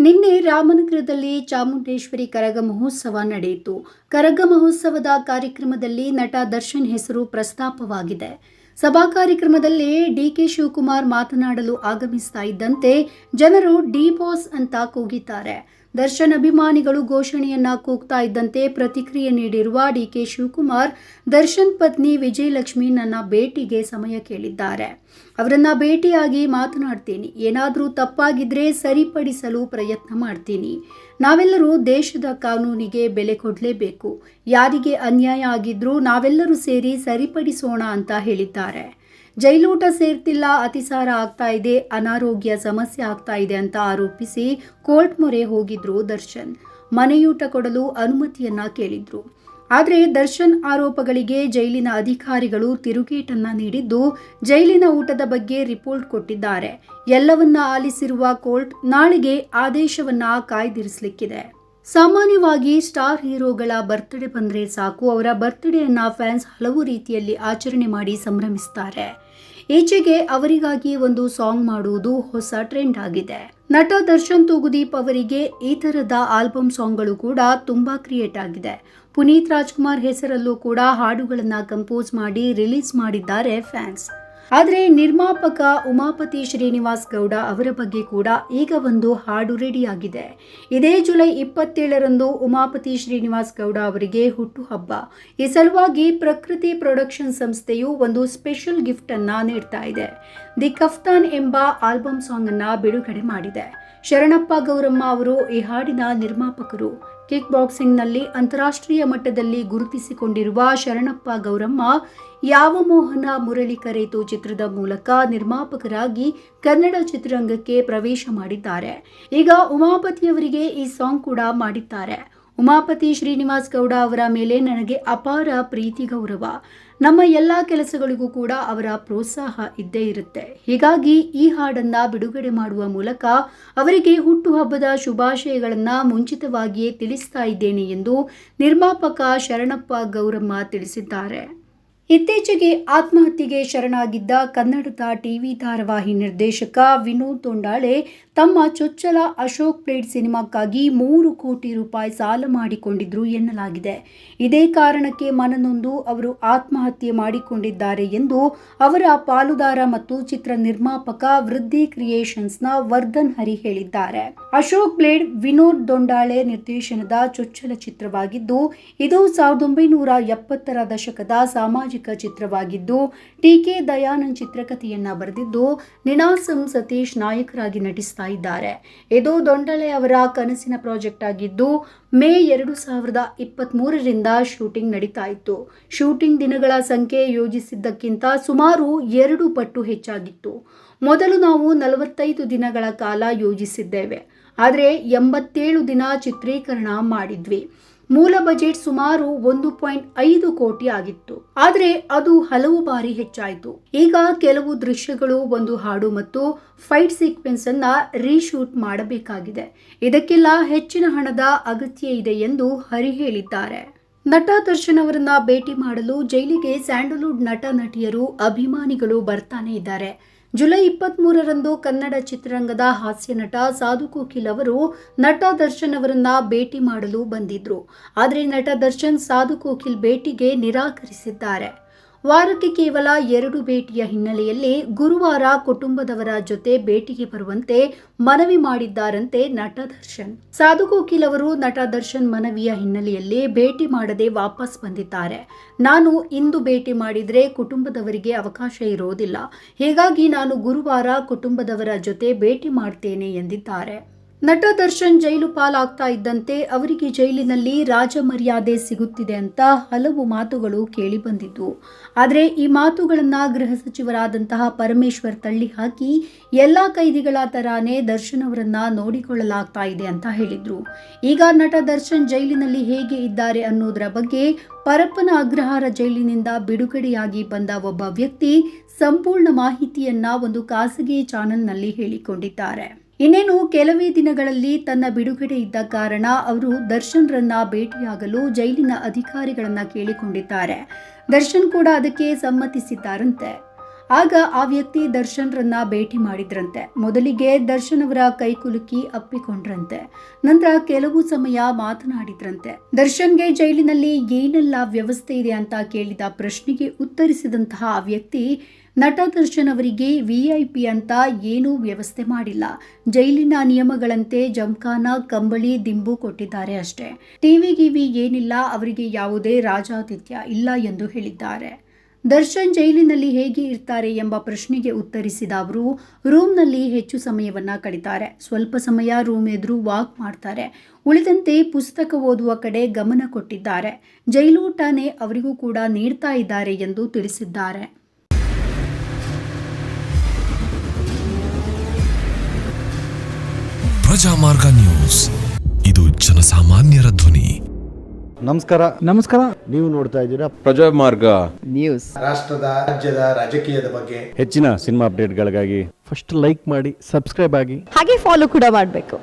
ನಿನ್ನೆ ರಾಮನಗರದಲ್ಲಿ ಚಾಮುಂಡೇಶ್ವರಿ ಕರಗ ಮಹೋತ್ಸವ ನಡೆಯಿತು. ಕರಗ ಮಹೋತ್ಸವದ ಕಾರ್ಯಕ್ರಮದಲ್ಲಿ ನಟ ದರ್ಶನ್ ಹೆಸರು ಪ್ರಸ್ತಾಪವಾಗಿದೆ. ಸಭಾ ಕಾರ್ಯಕ್ರಮದಲ್ಲಿ ಡಿಕೆ ಶಿವಕುಮಾರ್ ಮಾತನಾಡಲು ಆಗಮಿಸ್ತಾ ಇದ್ದಂತೆ ಜನರು ಡಿ ಬಾಸ್ ಅಂತ ಕೂಗಿದ್ದಾರೆ. ದರ್ಶನ್ ಅಭಿಮಾನಿಗಳು ಘೋಷಣೆಯನ್ನ ಕೂಗ್ತಾ ಇದ್ದಂತೆ ಪ್ರತಿಕ್ರಿಯೆ ನೀಡಿರುವ ಡಿಕೆ ಶಿವಕುಮಾರ್, ದರ್ಶನ್ ಪತ್ನಿ ವಿಜಯಲಕ್ಷ್ಮಿ ನನ್ನ ಭೇಟಿಗೆ ಸಮಯ ಕೇಳಿದ್ದಾರೆ. ಅವರನ್ನ ಭೇಟಿಯಾಗಿ ಮಾತನಾಡ್ತೀನಿ. ಏನಾದರೂ ತಪ್ಪಾಗಿದ್ರೆ ಸರಿಪಡಿಸಲು ಪ್ರಯತ್ನ ಮಾಡ್ತೀನಿ. ನಾವೆಲ್ಲರೂ ದೇಶದ ಕಾನೂನಿಗೆ ಬೆಲೆ ಕೊಡಲೇಬೇಕು. ಯಾರಿಗೆ ಅನ್ಯಾಯ ಆಗಿದ್ರೂ ನಾವೆಲ್ಲರೂ ಸೇರಿ ಸರಿಪಡಿಸೋಣ ಅಂತ ಹೇಳಿದ್ದಾರೆ. ಜೈಲೂಟ ಸೇರ್ತಿಲ್ಲ, ಅತಿಸಾರ ಆಗ್ತಾ ಇದೆ, ಅನಾರೋಗ್ಯ ಸಮಸ್ಯೆ ಆಗ್ತಾ ಇದೆ ಅಂತ ಆರೋಪಿಸಿ ಕೋರ್ಟ್ ಮೊರೆ ಹೋಗಿದ್ರು ದರ್ಶನ್. ಮನೆಯೂಟ ಕೊಡಲು ಅನುಮತಿಯನ್ನ ಕೇಳಿದ್ರು. ಆದರೆ ದರ್ಶನ್ ಆರೋಪಗಳಿಗೆ ಜೈಲಿನ ಅಧಿಕಾರಿಗಳು ತಿರುಗೇಟನ್ನ ನೀಡಿದ್ದು, ಜೈಲಿನ ಊಟದ ಬಗ್ಗೆ ರಿಪೋರ್ಟ್ ಕೊಟ್ಟಿದ್ದಾರೆ. ಎಲ್ಲವನ್ನ ಆಲಿಸಿರುವ ಕೋರ್ಟ್ ನಾಳೆಗೆ ಆದೇಶವನ್ನ ಕಾಯ್ದಿರಿಸಲಿಕ್ಕಿದೆ. ಸಾಮಾನ್ಯವಾಗಿ ಸ್ಟಾರ್ ಹೀರೋಗಳ ಬರ್ತ್ಡೇ ಬಂದರೆ ಸಾಕು, ಅವರ ಬರ್ತ್ಡೇಯನ್ನ ಫ್ಯಾನ್ಸ್ ಹಲವು ರೀತಿಯಲ್ಲಿ ಆಚರಣೆ ಮಾಡಿ ಸಂಭ್ರಮಿಸ್ತಾರೆ. ಈಚೆಗೆ ಅವರಿಗಾಗಿ ಒಂದು ಸಾಂಗ್ ಮಾಡುವುದು ಹೊಸ ಟ್ರೆಂಡ್ ಆಗಿದೆ. ನಟ ದರ್ಶನ್ ತೂಗುದೀಪ್ ಅವರಿಗೆ ಈ ತರದ ಆಲ್ಬಮ್ ಸಾಂಗ್ಗಳು ಕೂಡ ತುಂಬಾ ಕ್ರಿಯೇಟ್ ಆಗಿದೆ. ಪುನೀತ್ ರಾಜ್ಕುಮಾರ್ ಹೆಸರಲ್ಲೂ ಕೂಡ ಹಾಡುಗಳನ್ನ ಕಂಪೋಸ್ ಮಾಡಿ ರಿಲೀಸ್ ಮಾಡಿದ್ದಾರೆ ಫ್ಯಾನ್ಸ್. ಆದರೆ ನಿರ್ಮಾಪಕ ಉಮಾಪತಿ ಶ್ರೀನಿವಾಸ್ ಗೌಡ ಅವರ ಬಗ್ಗೆ ಕೂಡ ಈಗ ಒಂದು ಹಾಡು ರೆಡಿಯಾಗಿದೆ. ಇದೇ ಜುಲೈ 27ರಂದು ಉಮಾಪತಿ ಶ್ರೀನಿವಾಸ್ ಗೌಡ ಅವರಿಗೆ ಹುಟ್ಟುಹಬ್ಬ. ಈ ಸಲುವಾಗಿ ಪ್ರಕೃತಿ ಪ್ರೊಡಕ್ಷನ್ ಸಂಸ್ಥೆಯು ಒಂದು ಸ್ಪೆಷಲ್ ಗಿಫ್ಟ್ ಅನ್ನ ನೀಡ್ತಾ ಇದೆ. ದಿ ಕಫ್ತಾನ್ ಎಂಬ ಆಲ್ಬಮ್ ಸಾಂಗ್ ಅನ್ನ ಬಿಡುಗಡೆ ಮಾಡಿದೆ. ಶರಣಪ್ಪ ಗೌರಮ್ಮ ಅವರು ಈ ಹಾಡಿನ ನಿರ್ಮಾಪಕರು. ಕಿಕ್ ಬಾಕ್ಸಿಂಗ್ನಲ್ಲಿ ಅಂತಾರಾಷ್ಟ್ರೀಯ ಮಟ್ಟದಲ್ಲಿ ಗುರುತಿಸಿಕೊಂಡಿರುವ ಶರಣಪ್ಪ ಗೌರಮ್ಮ ಯಾವ ಮೋಹನ ಮುರಳಿ ಕರೆಯಿತು ಚಿತ್ರದ ಮೂಲಕ ನಿರ್ಮಾಪಕರಾಗಿ ಕನ್ನಡ ಚಿತ್ರರಂಗಕ್ಕೆ ಪ್ರವೇಶ ಮಾಡಿದ್ದಾರೆ. ಈಗ ಉಮಾಪತಿಯವರಿಗೆ ಈ ಸಾಂಗ್ ಕೂಡ ಮಾಡಿದ್ದಾರೆ. ಉಮಾಪತಿ ಶ್ರೀನಿವಾಸ್ ಗೌಡ ಅವರ ಮೇಲೆ ನನಗೆ ಅಪಾರ ಪ್ರೀತಿ ಗೌರವ. ನಮ್ಮ ಎಲ್ಲ ಕೆಲಸಗಳಿಗೂ ಕೂಡ ಅವರ ಪ್ರೋತ್ಸಾಹ ಇದ್ದೇ ಇರುತ್ತೆ. ಹೀಗಾಗಿ ಈ ಹಾಡನ್ನ ಬಿಡುಗಡೆ ಮಾಡುವ ಮೂಲಕ ಅವರಿಗೆ ಹುಟ್ಟುಹಬ್ಬದ ಶುಭಾಶಯಗಳನ್ನ ಮುಂಚಿತವಾಗಿಯೇ ತಿಳಿಸ್ತಾ ಇದ್ದೇನೆ ಎಂದು ನಿರ್ಮಾಪಕ ಶರಣಪ್ಪ ಗೌರಮ್ಮ ತಿಳಿಸಿದ್ದಾರೆ. ಇತ್ತೀಚೆಗೆ ಆತ್ಮಹತ್ಯೆಗೆ ಶರಣಾಗಿದ್ದ ಕನ್ನಡದ ಟಿವಿ ಧಾರಾವಾಹಿ ನಿರ್ದೇಶಕ ವಿನೋದ್ ದೊಂಡಾಳೆ ತಮ್ಮ ಚೊಚ್ಚಲ ಅಶೋಕ್ ಪ್ಲೇಡ್ ಸಿನಿಮಾಕ್ಕಾಗಿ 3 ಕೋಟಿ ರೂಪಾಯಿ ಸಾಲ ಮಾಡಿಕೊಂಡಿದ್ರು ಎನ್ನಲಾಗಿದೆ. ಇದೇ ಕಾರಣಕ್ಕೆ ಮನನೊಂದು ಅವರು ಆತ್ಮಹತ್ಯೆ ಮಾಡಿಕೊಂಡಿದ್ದಾರೆ ಎಂದು ಅವರ ಪಾಲುದಾರ ಮತ್ತು ಚಿತ್ರ ನಿರ್ಮಾಪಕ ವೃದ್ಧಿ ಕ್ರಿಯೇಷನ್ಸ್ನ ವರ್ಧನ್ ಹರಿ ಹೇಳಿದ್ದಾರೆ. ಅಶೋಕ್ ಪ್ಲೇಡ್ ವಿನೋದ್ ದೊಂಡಾಳೆ ನಿರ್ದೇಶನದ ಚೊಚ್ಚಲ ಚಿತ್ರವಾಗಿದ್ದು, ಇದು 1970ರ ದಶಕದ ಸಾಮಾಜಿಕ ಚಿತ್ರವಾಗಿದ್ದು, ಟಿ.ಕೆ. ದಯಾನಂದ್ ಚಿತ್ರಕಥೆಯನ್ನ ಬರೆದಿದ್ದು, ನಿನಾಸಂ ಸತೀಶ್ ನಾಯಕರಾಗಿ ನಟಿಸ್ತಾ ಇದ್ದಾರೆ. ಇದು ದೊಂಡಳೆ ಅವರ ಕನಸಿನ ಪ್ರಾಜೆಕ್ಟ್ ಆಗಿದ್ದು, ಮೇ 2023ರಿಂದ ಶೂಟಿಂಗ್ ನಡೀತಾ ಇತ್ತು. ಶೂಟಿಂಗ್ ದಿನಗಳ ಸಂಖ್ಯೆ ಯೋಜಿಸಿದ್ದಕ್ಕಿಂತ ಸುಮಾರು 2 ಪಟ್ಟು ಹೆಚ್ಚಾಗಿತ್ತು. ಮೊದಲು ನಾವು 45 ದಿನಗಳ ಕಾಲ ಯೋಜಿಸಿದ್ದೇವೆ, ಆದರೆ 87 ದಿನ ಚಿತ್ರೀಕರಣ ಮಾಡಿದ್ವಿ. ಮೂಲ ಬಜೆಟ್ ಸುಮಾರು 1.5 ಕೋಟಿ ಆಗಿತ್ತು, ಆದರೆ ಅದು ಹಲವು ಬಾರಿ ಹೆಚ್ಚಾಯಿತು. ಈಗ ಕೆಲವು ದೃಶ್ಯಗಳು, ಒಂದು ಹಾಡು ಮತ್ತು ಫೈಟ್ ಸೀಕ್ವೆನ್ಸ್ ಅನ್ನ ರೀಶೂಟ್ ಮಾಡಬೇಕಾಗಿದೆ. ಇದಕ್ಕೆಲ್ಲ ಹೆಚ್ಚಿನ ಹಣದ ಅಗತ್ಯ ಇದೆ ಎಂದು ಹರಿ ಹೇಳಿದ್ದಾರೆ. ನಟ ದರ್ಶನ್ ಅವರನ್ನ ಭೇಟಿ ಮಾಡಲು ಜೈಲಿಗೆ ಸ್ಯಾಂಡಲ್ವುಡ್ ನಟ ನಟಿಯರು ಅಭಿಮಾನಿಗಳು ಬರ್ತಾನೆ ಇದ್ದಾರೆ. ಜುಲೈ 23ರಂದು ಕನ್ನಡ ಚಿತ್ರರಂಗದ ಹಾಸ್ಯ ನಟ ಸಾಧು ಕೋಕಿಲ್ ಅವರು ನಟ ದರ್ಶನ್ ಅವರನ್ನ ಭೇಟಿ ಮಾಡಲು ಬಂದಿದ್ರು. ಆದರೆ ನಟ ದರ್ಶನ್ ಸಾಧು ಕೋಕಿಲ್ ಭೇಟಿಗೆ ನಿರಾಕರಿಸಿದ್ದಾರೆ. ವಾರಕ್ಕೆ ಕೇವಲ 2 ಭೇಟಿಯ ಹಿನ್ನೆಲೆಯಲ್ಲಿ ಗುರುವಾರ ಕುಟುಂಬದವರ ಜೊತೆ ಭೇಟಿಗೆ ಬರುವಂತೆ ಮನವಿ ಮಾಡಿದ್ದಾರಂತೆ ನಟ ದರ್ಶನ್. ಸಾಧು ಕೋಕಿಲ್ ಅವರು ನಟ ದರ್ಶನ್ ಮನವಿಯ ಹಿನ್ನೆಲೆಯಲ್ಲಿ ಭೇಟಿ ಮಾಡದೆ ವಾಪಸ್ ಬಂದಿದ್ದಾರೆ. ನಾನು ಇಂದು ಭೇಟಿ ಮಾಡಿದ್ರೆ ಕುಟುಂಬದವರಿಗೆ ಅವಕಾಶ ಇರೋದಿಲ್ಲ. ಹೀಗಾಗಿ ನಾನು ಗುರುವಾರ ಕುಟುಂಬದವರ ಜೊತೆ ಭೇಟಿ ಮಾಡ್ತೇನೆ ಎಂದಿದ್ದಾರೆ. ನಟ ದರ್ಶನ್ ಜೈಲು ಪಾಲಾಗ್ತಾ ಇದ್ದಂತೆ ಅವರಿಗೆ ಜೈಲಿನಲ್ಲಿ ರಾಜ ಮರ್ಯಾದೆ ಸಿಗುತ್ತಿದೆ ಅಂತ ಹಲವು ಮಾತುಗಳು ಕೇಳಿ ಬಂದಿದ್ವು. ಆದರೆ ಈ ಮಾತುಗಳನ್ನ ಗೃಹ ಸಚಿವರಾದಂತಹ ಪರಮೇಶ್ವರ್ ತಳ್ಳಿ ಹಾಕಿ ಎಲ್ಲ ಕೈದಿಗಳ ತರಾನೇ ದರ್ಶನ್ ಅವರನ್ನ ನೋಡಿಕೊಳ್ಳಲಾಗ್ತಾ ಇದೆ ಅಂತ ಹೇಳಿದ್ರು. ಈಗ ನಟ ದರ್ಶನ್ ಜೈಲಿನಲ್ಲಿ ಹೇಗೆ ಇದ್ದಾರೆ ಅನ್ನೋದರ ಬಗ್ಗೆ ಪರಪ್ಪನ ಅಗ್ರಹಾರ ಜೈಲಿನಿಂದ ಬಿಡುಗಡೆಯಾಗಿ ಬಂದ ಒಬ್ಬ ವ್ಯಕ್ತಿ ಸಂಪೂರ್ಣ ಮಾಹಿತಿಯನ್ನ ಒಂದು ಖಾಸಗಿ ಚಾನೆಲ್ನಲ್ಲಿ ಹೇಳಿಕೊಂಡಿದ್ದಾರೆ. ಇನ್ನೇನು ಕೆಲವೇ ದಿನಗಳಲ್ಲಿ ತನ್ನ ಬಿಡುಗಡೆ ಇದ್ದ ಕಾರಣ ಅವರು ದರ್ಶನ್ ರನ್ನ ಭೇಟಿಯಾಗಲು ಜೈಲಿನ ಅಧಿಕಾರಿಗಳನ್ನ ಕೇಳಿಕೊಂಡಿದ್ದಾರೆ. ದರ್ಶನ್ ಕೂಡ ಅದಕ್ಕೆ ಸಮ್ಮತಿಸಿದ್ದಾರಂತೆ. ಆಗ ಆ ವ್ಯಕ್ತಿ ದರ್ಶನ್ರನ್ನ ಭೇಟಿ ಮಾಡಿದ್ರಂತೆ. ಮೊದಲಿಗೆ ದರ್ಶನ್ ಅವರ ಕೈಕುಲುಕಿ ಅಪ್ಪಿಕೊಂಡ್ರಂತೆ. ನಂತರ ಕೆಲವು ಸಮಯ ಮಾತನಾಡಿದ್ರಂತೆ. ದರ್ಶನ್ಗೆ ಜೈಲಿನಲ್ಲಿ ಏನೆಲ್ಲ ವ್ಯವಸ್ಥೆ ಇದೆ ಅಂತ ಕೇಳಿದ ಪ್ರಶ್ನೆಗೆ ಉತ್ತರಿಸಿದಂತಹ ಆ ವ್ಯಕ್ತಿ, ನಟ ದರ್ಶನ್ ಅವರಿಗೆ VIP ಅಂತ ಏನೂ ವ್ಯವಸ್ಥೆ ಮಾಡಿಲ್ಲ. ಜೈಲಿನ ನಿಯಮಗಳಂತೆ ಜಮಖಾನ, ಕಂಬಳಿ, ದಿಂಬು ಕೊಟ್ಟಿದ್ದಾರೆ ಅಷ್ಟೇ. ಟಿವಿ ಏನಿಲ್ಲ, ಅವರಿಗೆ ಯಾವುದೇ ರಾಜಾತಿಥ್ಯ ಇಲ್ಲ ಎಂದು ಹೇಳಿದ್ದಾರೆ. ದರ್ಶನ್ ಜೈಲಿನಲ್ಲಿ ಹೇಗೆ ಇರ್ತಾರೆ ಎಂಬ ಪ್ರಶ್ನೆಗೆ ಉತ್ತರಿಸಿದ ಅವರು, ರೂಮ್ನಲ್ಲಿ ಹೆಚ್ಚು ಸಮಯವನ್ನ ಕಳೀತಾರೆ. ಸ್ವಲ್ಪ ಸಮಯ ರೂಮ್ ಎದುರು ವಾಕ್ ಮಾಡ್ತಾರೆ. ಉಳಿದಂತೆ ಪುಸ್ತಕ ಓದುವ ಕಡೆ ಗಮನ ಕೊಟ್ಟಿದ್ದಾರೆ. ಜೈಲೂಟನೇ ಅವರಿಗೂ ಕೂಡ ನೀಡ್ತಾ ಇದ್ದಾರೆ ಎಂದು ತಿಳಿಸಿದ್ದಾರೆ. ಪ್ರಜಾಮಾರ್ಗ ನ್ಯೂಸ್, ಇದು ಜನಸಾಮಾನ್ಯರ ಧ್ವನಿ. ನಮಸ್ಕಾರ. ನೀವು ನೋಡ್ತಾ ಇದ್ದೀರಾ ಪ್ರಜಾಮಾರ್ಗ ನ್ಯೂಸ್. ರಾಷ್ಟ್ರದ ರಾಜ್ಯದ ರಾಜಕೀಯದ ಬಗ್ಗೆ ಹೆಚ್ಚಿನ ಸಿನಿಮಾ ಅಪ್ಡೇಟ್ಗಳಿಗಾಗಿ ಫಸ್ಟ್ ಲೈಕ್ ಮಾಡಿ, ಸಬ್ಸ್ಕ್ರೈಬ್ ಆಗಿ, ಹಾಗೆ ಫಾಲೋ ಕೂಡ ಮಾಡಬೇಕು.